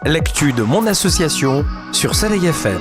l'actu de mon association sur Soleil FM.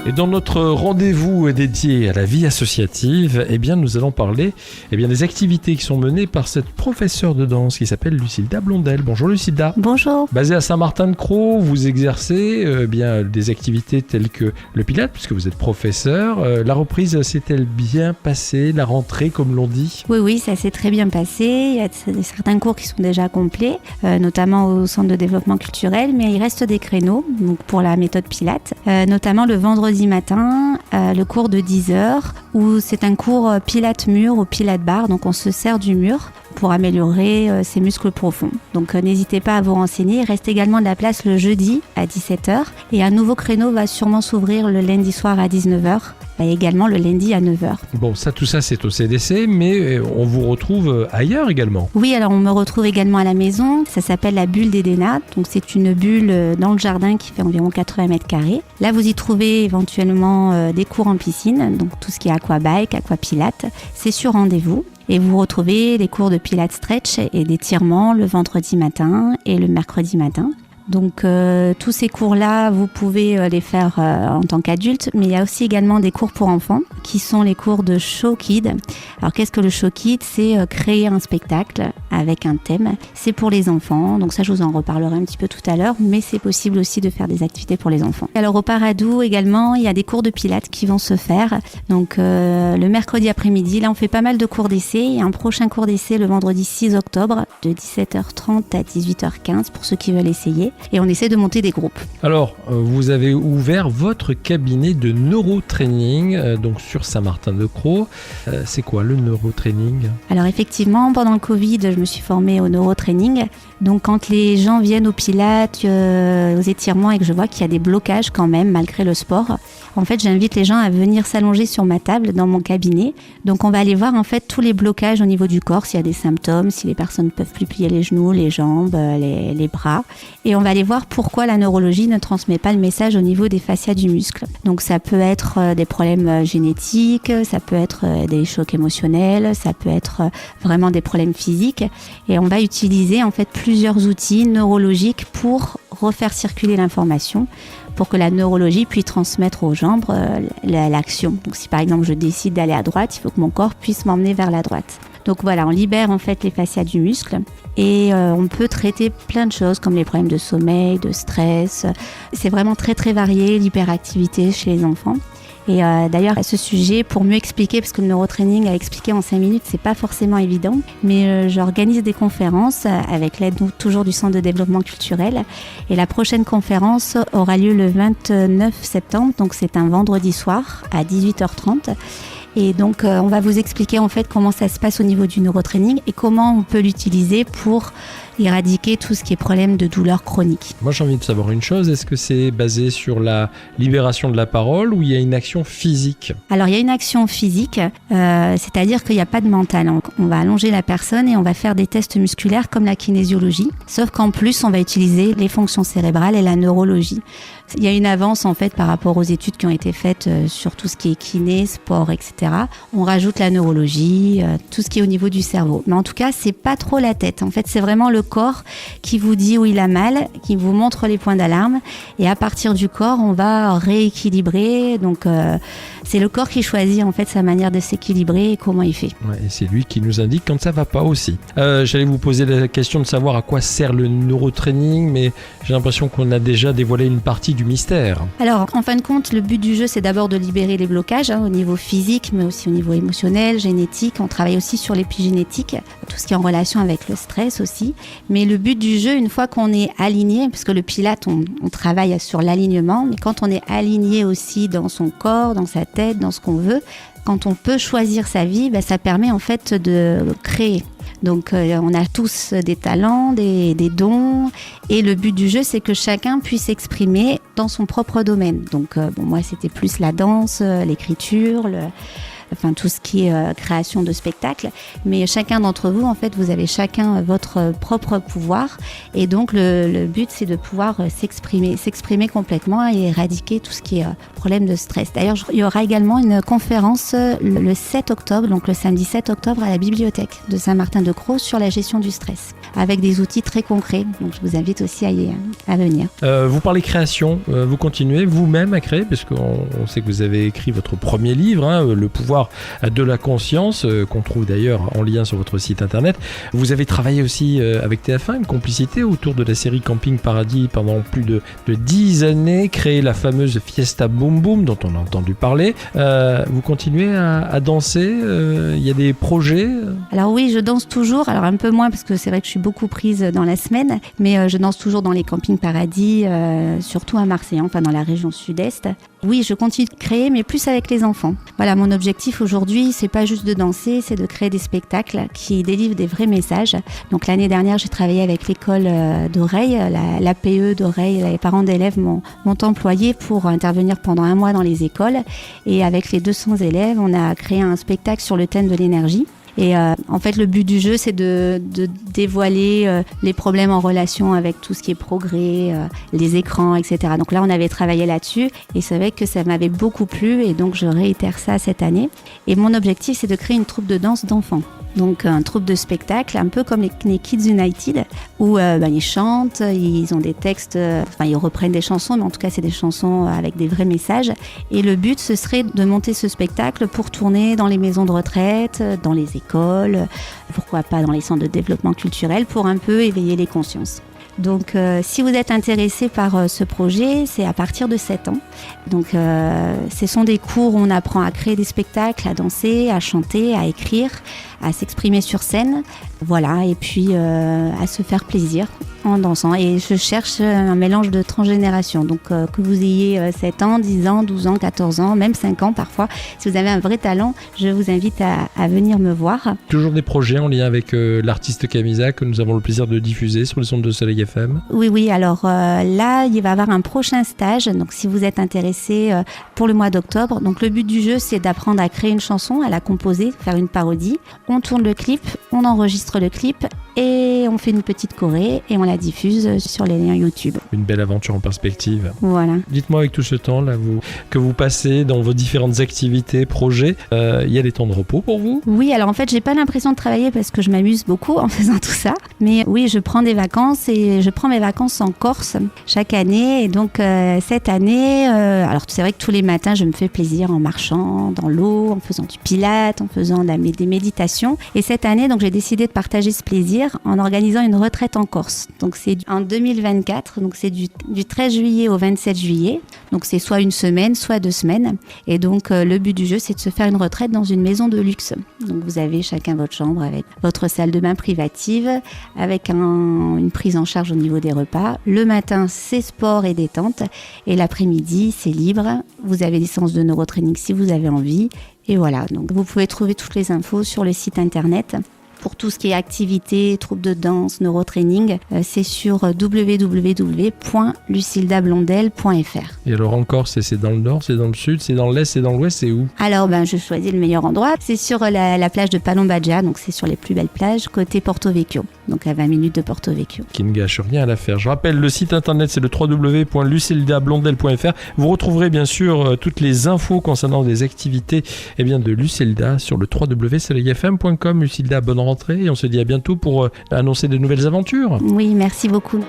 Et dans notre rendez-vous dédié à la vie associative, nous allons parler des activités qui sont menées par cette professeure de danse qui s'appelle Lucilda Blondel. Bonjour Lucilda. Bonjour. Basée à Saint-Martin-de-Crau, vous exercez des activités telles que le Pilates, puisque vous êtes professeur. La reprise s'est-elle bien passée, la rentrée comme l'on dit ? Oui, ça s'est très bien passé. Il y a certains cours qui sont déjà complets, notamment au centre de développement culturel, mais il reste des créneaux donc pour la méthode Pilates, notamment le vendredi matin, le cours de 10h, où c'est un cours Pilates mur ou Pilates barre, donc on se sert du mur pour améliorer ses muscles profonds. Donc n'hésitez pas à vous renseigner. Il reste également de la place le jeudi à 17h et un nouveau créneau va sûrement s'ouvrir le lundi soir à 19h. Et également le lundi à 9h. Bon, tout ça c'est au CDC, mais on vous retrouve ailleurs également. Oui, alors on me retrouve également à la maison. Ça s'appelle la bulle d'Edena. Donc c'est une bulle dans le jardin qui fait environ 80 mètres carrés. Là, vous y trouvez éventuellement des cours en piscine, donc tout ce qui est aquabike, aquapilates. C'est sur rendez-vous. Et vous retrouvez les cours de Pilates stretch et d'étirement le vendredi matin et le mercredi matin. Donc tous ces cours-là, vous pouvez les faire en tant qu'adulte, mais il y a aussi également des cours pour enfants qui sont les cours de Show Kid. Alors qu'est-ce que le Show Kid ? C'est créer un spectacle avec un thème. C'est pour les enfants, donc ça je vous en reparlerai un petit peu tout à l'heure, mais c'est possible aussi de faire des activités pour les enfants. Alors au Paradou également, il y a des cours de Pilates qui vont se faire. Donc le mercredi après-midi, là on fait pas mal de cours d'essai. Il y a un prochain cours d'essai le vendredi 6 octobre de 17h30 à 18h15 pour ceux qui veulent essayer. Et on essaie de monter des groupes. Alors, vous avez ouvert votre cabinet de neurotraining donc sur Saint-Martin-de-Crau. C'est quoi le neurotraining ? Alors effectivement, pendant le Covid, je me suis formée au neurotraining. Donc quand les gens viennent au Pilates, aux étirements et que je vois qu'il y a des blocages quand même malgré le sport, en fait j'invite les gens à venir s'allonger sur ma table dans mon cabinet. Donc on va aller voir en fait tous les blocages au niveau du corps, s'il y a des symptômes, si les personnes ne peuvent plus plier les genoux, les jambes, les bras. Et on va aller voir pourquoi la neurologie ne transmet pas le message au niveau des fascias du muscle. Donc ça peut être des problèmes génétiques, ça peut être des chocs émotionnels, ça peut être vraiment des problèmes physiques. Et on va utiliser en fait plusieurs outils neurologiques pour refaire circuler l'information, pour que la neurologie puisse transmettre aux jambes l'action. Donc si par exemple je décide d'aller à droite, il faut que mon corps puisse m'emmener vers la droite. Donc voilà, on libère en fait les fascias du muscle et on peut traiter plein de choses comme les problèmes de sommeil, de stress. C'est vraiment très très varié, l'hyperactivité chez les enfants. Et d'ailleurs à ce sujet, pour mieux expliquer, parce que le neurotraining à expliquer en 5 minutes c'est pas forcément évident, mais j'organise des conférences avec l'aide toujours du centre de développement culturel, et la prochaine conférence aura lieu le 29 septembre, donc c'est un vendredi soir à 18h30. Et donc on va vous expliquer en fait comment ça se passe au niveau du neurotraining et comment on peut l'utiliser pour éradiquer tout ce qui est problème de douleur chronique. Moi j'ai envie de savoir une chose, est-ce que c'est basé sur la libération de la parole ou il y a une action physique ? Alors il y a une action physique, c'est-à-dire qu'il n'y a pas de mental. On va allonger la personne et on va faire des tests musculaires comme la kinésiologie, sauf qu'en plus on va utiliser les fonctions cérébrales et la neurologie. Il y a une avance en fait par rapport aux études qui ont été faites sur tout ce qui est kiné, sport, etc. On rajoute la neurologie, tout ce qui est au niveau du cerveau. Mais en tout cas, c'est pas trop la tête. En fait, c'est vraiment le corps qui vous dit où il a mal, qui vous montre les points d'alarme. Et à partir du corps, on va rééquilibrer. Donc, c'est le corps qui choisit en fait sa manière de s'équilibrer et comment il fait. Ouais, et c'est lui qui nous indique quand ça va pas aussi. J'allais vous poser la question de savoir à quoi sert le neurotraining, mais j'ai l'impression qu'on a déjà dévoilé une partie du mystère. Alors, en fin de compte, le but du jeu, c'est d'abord de libérer les blocages au niveau physique, mais aussi au niveau émotionnel, génétique. On travaille aussi sur l'épigénétique, tout ce qui est en relation avec le stress aussi. Mais le but du jeu, une fois qu'on est aligné, parce que le Pilates, on travaille sur l'alignement, mais quand on est aligné aussi dans son corps, dans sa tête, dans ce qu'on veut, quand on peut choisir sa vie, ça permet en fait de créer. Donc on a tous des talents, des dons, et le but du jeu c'est que chacun puisse s'exprimer dans son propre domaine. Donc moi c'était plus la danse, l'écriture, enfin tout ce qui est création de spectacles. Mais chacun d'entre vous, en fait, vous avez chacun votre propre pouvoir. Et donc le but, c'est de pouvoir s'exprimer complètement et éradiquer tout ce qui est problème de stress. D'ailleurs, il y aura également une conférence le 7 octobre, donc le samedi 7 octobre à la bibliothèque de Saint-Martin-de-Crau sur la gestion du stress, avec des outils très concrets. Donc je vous invite aussi à venir. Vous parlez création, vous continuez vous-même à créer, parce qu'on sait que vous avez écrit votre premier livre, Le pouvoir de la conscience, qu'on trouve d'ailleurs en lien sur votre site internet. Vous avez travaillé aussi avec TF1, une complicité autour de la série Camping Paradis pendant plus de 10 années, créé la fameuse Fiesta Boom Boom dont on a entendu parler. Vous continuez à danser, il y a des projets? Alors oui, je danse toujours, alors un peu moins parce que c'est vrai que je suis beaucoup prise dans la semaine, mais je danse toujours dans les Camping Paradis, surtout à Marseille, enfin dans la région sud-est. Oui, je continue de créer, mais plus avec les enfants. Voilà, mon objectif aujourd'hui, c'est pas juste de danser, c'est de créer des spectacles qui délivrent des vrais messages. Donc l'année dernière, j'ai travaillé avec l'école d'Oreille, l'APE d'Oreille, les parents d'élèves m'ont employé pour intervenir pendant un mois dans les écoles. Et avec les 200 élèves, on a créé un spectacle sur le thème de l'énergie. Et en fait, le but du jeu, c'est de dévoiler les problèmes en relation avec tout ce qui est progrès, les écrans, etc. Donc là, on avait travaillé là-dessus et c'est vrai que ça m'avait beaucoup plu et donc je réitère ça cette année. Et mon objectif, c'est de créer une troupe de danse d'enfants. Donc un troupe de spectacle, un peu comme les Kids United, où ils chantent, ils ont des textes, ils reprennent des chansons, mais en tout cas c'est des chansons avec des vrais messages. Et le but, ce serait de monter ce spectacle pour tourner dans les maisons de retraite, dans les écoles, pourquoi pas dans les centres de développement culturel, pour un peu éveiller les consciences. Donc si vous êtes intéressé par ce projet, c'est à partir de 7 ans. Donc ce sont des cours où on apprend à créer des spectacles, à danser, à chanter, à écrire, à s'exprimer sur scène, voilà, et puis à se faire plaisir en dansant. Et je cherche un mélange de transgénération, donc que vous ayez 7 ans, 10 ans, 12 ans, 14 ans, même 5 ans parfois. Si vous avez un vrai talent, je vous invite à venir me voir. Toujours des projets en lien avec l'artiste Camisa que nous avons le plaisir de diffuser sur les ondes de Soleil FM. Oui, alors là, il va y avoir un prochain stage, donc si vous êtes intéressé pour le mois d'octobre. Donc le but du jeu, c'est d'apprendre à créer une chanson, à la composer, faire une parodie. On tourne le clip, on enregistre le clip et on fait une petite choré et on la diffuse sur les liens YouTube. Une belle aventure en perspective. Voilà. Dites-moi, avec tout ce temps là que vous passez dans vos différentes activités, projets, il y a des temps de repos pour vous? Oui, alors en fait, j'ai pas l'impression de travailler parce que je m'amuse beaucoup en faisant tout ça. Mais oui, je prends des vacances et je prends mes vacances en Corse chaque année. Et donc cette année, alors c'est vrai que tous les matins, je me fais plaisir en marchant dans l'eau, en faisant du pilates, en faisant des méditations. Et cette année, donc j'ai décidé de partager ce plaisir en organisant une retraite en Corse. Donc c'est en 2024, donc c'est du 13 juillet au 27 juillet. Donc c'est soit une semaine, soit 2 semaines. Et donc le but du jeu, c'est de se faire une retraite dans une maison de luxe. Donc vous avez chacun votre chambre avec votre salle de bain privative, avec une prise en charge au niveau des repas. Le matin, c'est sport et détente. Et l'après-midi, c'est libre. Vous avez des séances de neurotraining si vous avez envie. Et voilà, donc vous pouvez trouver toutes les infos sur le site internet. Pour tout ce qui est activité, troupe de danse, neurotraining, c'est sur www.lusildablondel.fr. Et alors encore, c'est dans le nord, c'est dans le sud, c'est dans l'est, c'est dans l'ouest, c'est où? Alors je choisis le meilleur endroit. C'est sur la plage de Palombadja, donc c'est sur les plus belles plages, côté Porto Vecchio, donc à 20 minutes de Porto Vecchio. Qui ne gâche rien à l'affaire. Je rappelle, le site internet, c'est le www.lusildablondel.fr. Vous retrouverez bien sûr toutes les infos concernant des activités de Lucilda sur le www.soleilfm.com. Lucilda, bonne rentrée et on se dit à bientôt pour annoncer de nouvelles aventures. Oui, merci beaucoup.